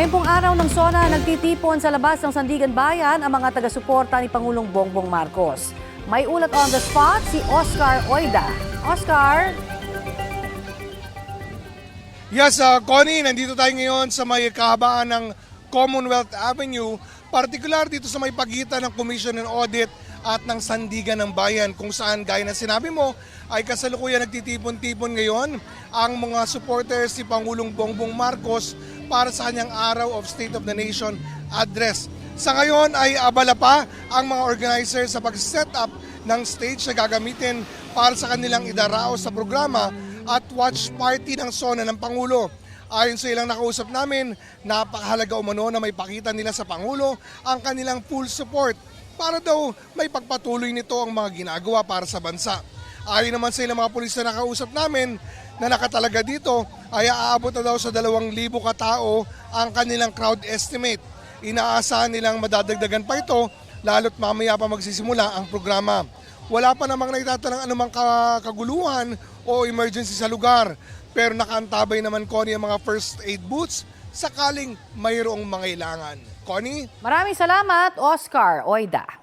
Ngayon pong araw ng SONA, nagtitipon sa labas ng Sandigan Bayan ang mga taga-suporta ni Pangulong Bongbong Marcos. May ulat on the spot si Oscar Oida. Oscar? Yes, Connie, nandito tayo ngayon sa may kahabaan ng Commonwealth Avenue, partikular dito sa may pagitan ng Commission on Audit at ng Sandigan ng Bayan, kung saan gaya ng sinabi mo ay kasalukuyan nagtitipon-tipon ngayon ang mga supporters ni Pangulong Bongbong Marcos para sa kanyang Araw of State of the Nation address. Sa ngayon ay abala pa ang mga organizers sa pag-set up ng stage na gagamitin para sa kanilang idaraos sa programa at watch party ng SONA ng Pangulo. Ayon sa ilang nakausap namin, napakahalaga umano na may pakita nila sa Pangulo ang kanilang full support para daw may pagpatuloy nito ang mga ginagawa para sa bansa. Ayon naman sa ilang mga pulis na nakausap namin na nakatalaga dito ay aabot na daw sa 2,000 katao ang kanilang crowd estimate. Inaasahan nilang madadagdagan pa ito lalo't mamaya pa magsisimula ang programa. Wala pa namang naitatalang anumang kaguluhan o emergency sa lugar. Pero nakaantabay naman, Connie, ang mga first aid booths sakaling mayroong mangailangan. Connie? Maraming salamat, Oscar Oida.